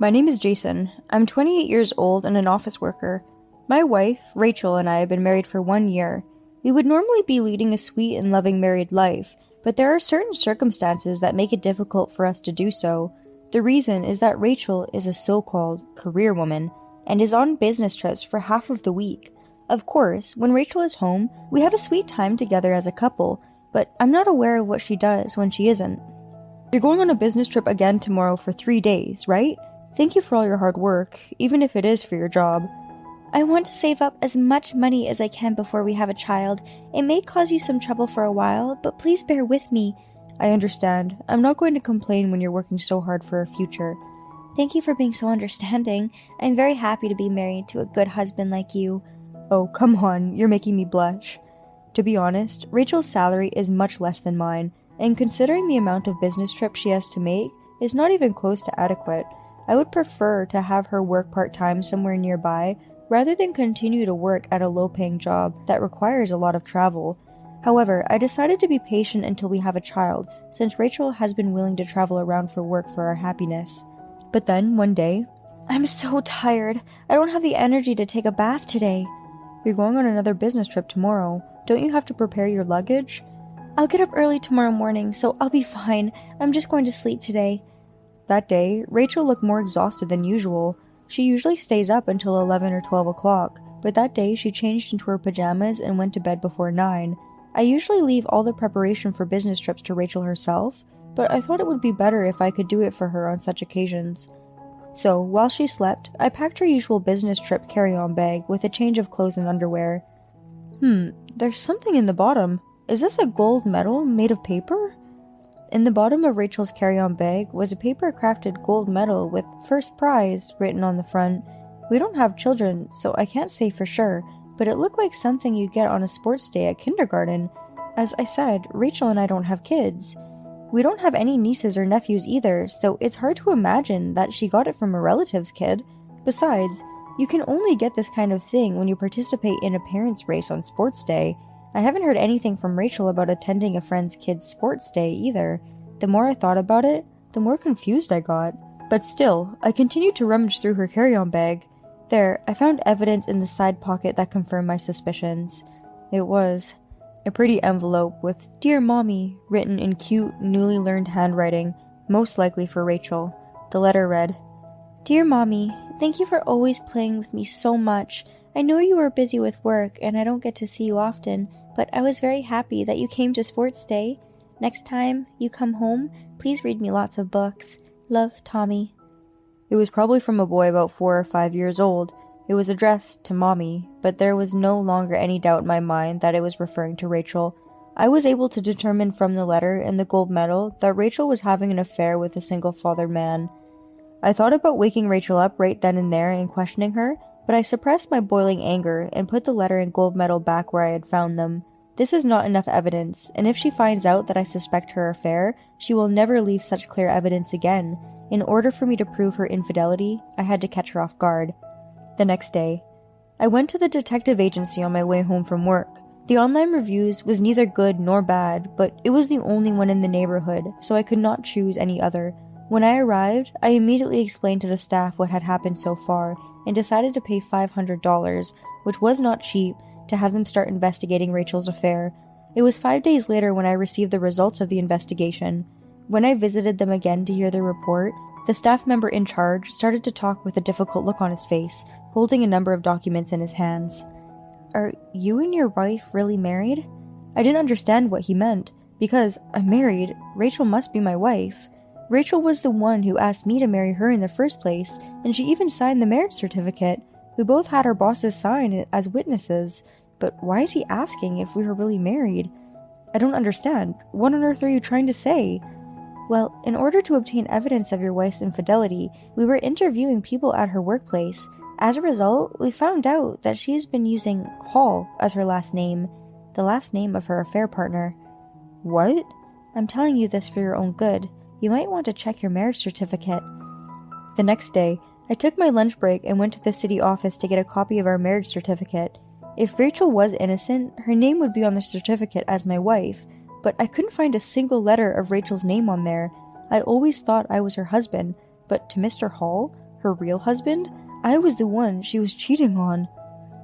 My name is Jason. I'm 28 years old and an office worker. My wife, Rachel, and I have been married for 1 year. We would normally be leading a sweet and loving married life, but there are certain circumstances that make it difficult for us to do so. The reason is that Rachel is a so-called career woman and is on business trips for half of the week. Of course, when Rachel is home, we have a sweet time together as a couple, but I'm not aware of what she does when she isn't. You're going on a business trip again tomorrow for 3 days, right? Thank you for all your hard work, even if it is for your job. I want to save up as much money as I can before we have a child. It may cause you some trouble for a while, but please bear with me. I understand. I'm not going to complain when you're working so hard for a future. Thank you for being so understanding. I'm very happy to be married to a good husband like you. Oh, come on, you're making me blush. To be honest, Rachel's salary is much less than mine, and considering the amount of business trips she has to make, is not even close to adequate. I would prefer to have her work part-time somewhere nearby rather than continue to work at a low-paying job that requires a lot of travel. However, I decided to be patient until we have a child, since Rachel has been willing to travel around for work for our happiness. But then, one day, I'm so tired. I don't have the energy to take a bath today. You're going on another business trip tomorrow. Don't you have to prepare your luggage? I'll get up early tomorrow morning, so I'll be fine. I'm just going to sleep today. That day, Rachel looked more exhausted than usual. She usually stays up until 11 or 12 o'clock, but that day she changed into her pajamas and went to bed before 9. I usually leave all the preparation for business trips to Rachel herself, but I thought it would be better if I could do it for her on such occasions. So, while she slept, I packed her usual business trip carry-on bag with a change of clothes and underwear. There's something in the bottom. Is this a gold medal made of paper? In the bottom of Rachel's carry-on bag was a paper-crafted gold medal with "First Prize" written on the front. We don't have children, so I can't say for sure, but it looked like something you'd get on a sports day at kindergarten. As I said, Rachel and I don't have kids. We don't have any nieces or nephews either, so it's hard to imagine that she got it from a relative's kid. Besides, you can only get this kind of thing when you participate in a parents' race on sports day. I haven't heard anything from Rachel about attending a friend's kid's sports day either. The more I thought about it, the more confused I got. But still, I continued to rummage through her carry-on bag. There, I found evidence in the side pocket that confirmed my suspicions. It was a pretty envelope with "Dear Mommy" written in cute, newly learned handwriting, most likely for Rachel. The letter read, Dear Mommy, thank you for always playing with me so much. I know you are busy with work and I don't get to see you often, but I was very happy that you came to sports day. Next time you come home, please read me lots of books. Love, Tommy. It was probably from a boy about 4 or 5 years old. It was addressed to Mommy, but there was no longer any doubt in my mind that it was referring to Rachel. I was able to determine from the letter and the gold medal that Rachel was having an affair with a single-fathered man. I thought about waking Rachel up right then and there and questioning her, but I suppressed my boiling anger and put the letter and gold medal back where I had found them. This is not enough evidence, and if she finds out that I suspect her affair, she will never leave such clear evidence again. In order for me to prove her infidelity, I had to catch her off guard. The next day, I went to the detective agency on my way home from work. The online reviews was neither good nor bad, but it was the only one in the neighborhood, so I could not choose any other. When I arrived, I immediately explained to the staff what had happened so far, and decided to pay $500, which was not cheap, to have them start investigating Rachel's affair. It was 5 days later when I received the results of the investigation. When I visited them again to hear their report, the staff member in charge started to talk with a difficult look on his face, holding a number of documents in his hands. Are you and your wife really married? I didn't understand what he meant, because I'm married. Rachel must be my wife. Rachel was the one who asked me to marry her in the first place, and she even signed the marriage certificate. We both had our bosses sign it as witnesses, but why is he asking if we were really married? I don't understand. What on earth are you trying to say? Well, in order to obtain evidence of your wife's infidelity, we were interviewing people at her workplace. As a result, we found out that she's been using Hall as her last name, the last name of her affair partner. What? I'm telling you this for your own good. You might want to check your marriage certificate. The next day, I took my lunch break and went to the city office to get a copy of our marriage certificate. If Rachel was innocent, her name would be on the certificate as my wife, but I couldn't find a single letter of Rachel's name on there. I always thought I was her husband, but to Mr. Hall, her real husband? I was the one she was cheating on.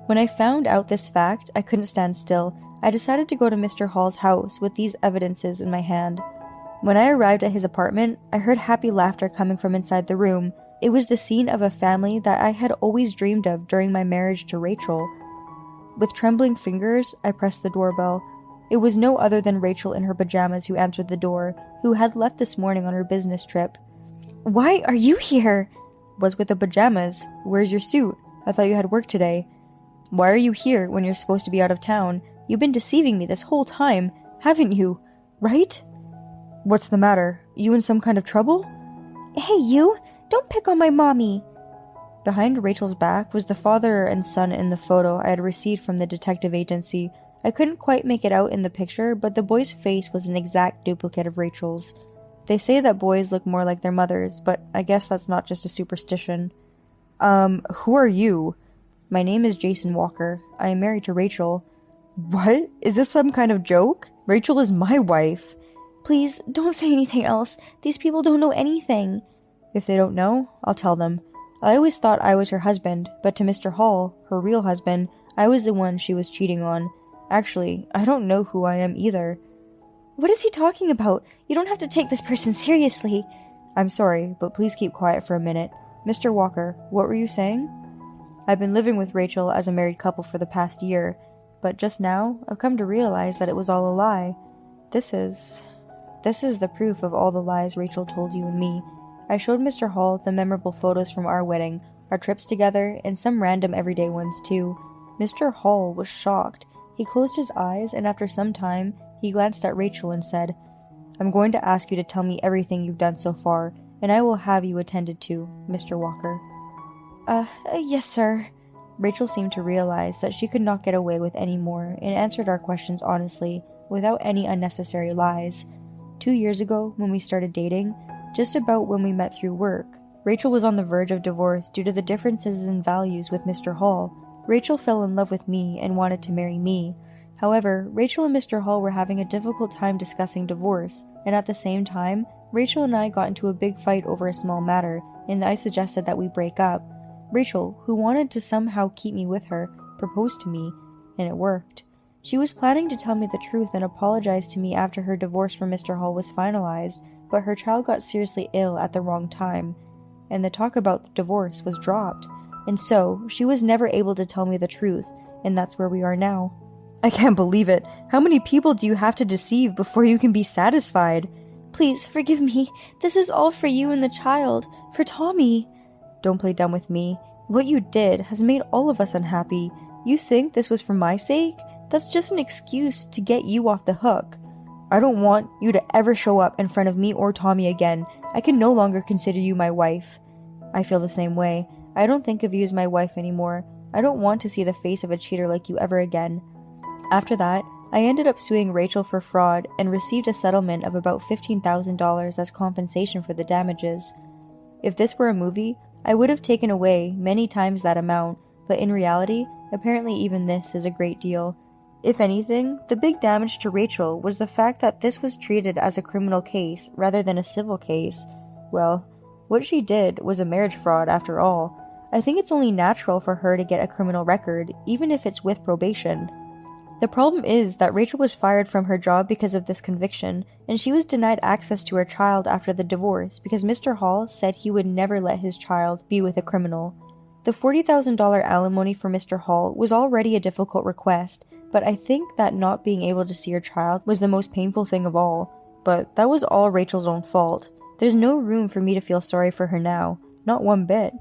When I found out this fact, I couldn't stand still. I decided to go to Mr. Hall's house with these evidences in my hand. When I arrived at his apartment, I heard happy laughter coming from inside the room. It was the scene of a family that I had always dreamed of during my marriage to Rachel. With trembling fingers, I pressed the doorbell. It was no other than Rachel in her pajamas who answered the door, who had left this morning on her business trip. Why are you here? What's with the pajamas? Where's your suit? I thought you had work today. Why are you here when you're supposed to be out of town? You've been deceiving me this whole time, haven't you? Right? What's the matter? You in some kind of trouble? Hey, you! Don't pick on my mommy! Behind Rachel's back was the father and son in the photo I had received from the detective agency. I couldn't quite make it out in the picture, but the boy's face was an exact duplicate of Rachel's. They say that boys look more like their mothers, but I guess that's not just a superstition. Who are you? My name is Jason Walker. I am married to Rachel. What? Is this some kind of joke? Rachel is my wife. Please, don't say anything else. These people don't know anything. If they don't know, I'll tell them. I always thought I was her husband, but to Mr. Hall, her real husband, I was the one she was cheating on. Actually, I don't know who I am either. What is he talking about? You don't have to take this person seriously. I'm sorry, but please keep quiet for a minute. Mr. Walker, what were you saying? I've been living with Rachel as a married couple for the past year, but just now, I've come to realize that it was all a lie. This is the proof of all the lies Rachel told you and me. I showed Mr. Hall the memorable photos from our wedding, our trips together, and some random everyday ones too. Mr. Hall was shocked. He closed his eyes, and after some time, he glanced at Rachel and said, I'm going to ask you to tell me everything you've done so far, and I will have you attended to, Mr. Walker. Yes, sir. Rachel seemed to realize that she could not get away with any more and answered our questions honestly, without any unnecessary lies. 2 years ago, when we started dating, just about when we met through work, Rachel was on the verge of divorce due to the differences in values with Mr. Hall. Rachel fell in love with me and wanted to marry me. However, Rachel and Mr. Hall were having a difficult time discussing divorce, and at the same time, Rachel and I got into a big fight over a small matter, and I suggested that we break up. Rachel, who wanted to somehow keep me with her, proposed to me, and it worked. She was planning to tell me the truth and apologize to me after her divorce from Mr. Hall was finalized, but her child got seriously ill at the wrong time, and the talk about the divorce was dropped, and so she was never able to tell me the truth, and that's where we are now. I can't believe it. How many people do you have to deceive before you can be satisfied? Please, forgive me. This is all for you and the child, for Tommy. Don't play dumb with me. What you did has made all of us unhappy. You think this was for my sake? That's just an excuse to get you off the hook. I don't want you to ever show up in front of me or Tommy again. I can no longer consider you my wife. I feel the same way. I don't think of you as my wife anymore. I don't want to see the face of a cheater like you ever again. After that, I ended up suing Rachel for fraud and received a settlement of about $15,000 as compensation for the damages. If this were a movie, I would have taken away many times that amount, but in reality, apparently even this is a great deal. If anything, the big damage to Rachel was the fact that this was treated as a criminal case rather than a civil case. Well, what she did was a marriage fraud after all. I think it's only natural for her to get a criminal record, even if it's with probation. The problem is that Rachel was fired from her job because of this conviction, and she was denied access to her child after the divorce because Mr. Hall said he would never let his child be with a criminal. The $40,000 alimony for Mr. Hall was already a difficult request, but I think that not being able to see her child was the most painful thing of all. But that was all Rachel's own fault. There's no room for me to feel sorry for her now, not one bit.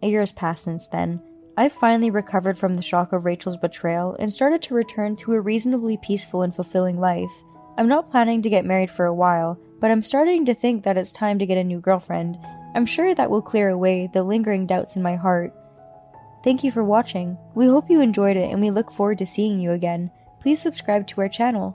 A year has passed since then. I've finally recovered from the shock of Rachel's betrayal and started to return to a reasonably peaceful and fulfilling life. I'm not planning to get married for a while, but I'm starting to think that it's time to get a new girlfriend. I'm sure that will clear away the lingering doubts in my heart. Thank you for watching. We hope you enjoyed it and we look forward to seeing you again. Please subscribe to our channel.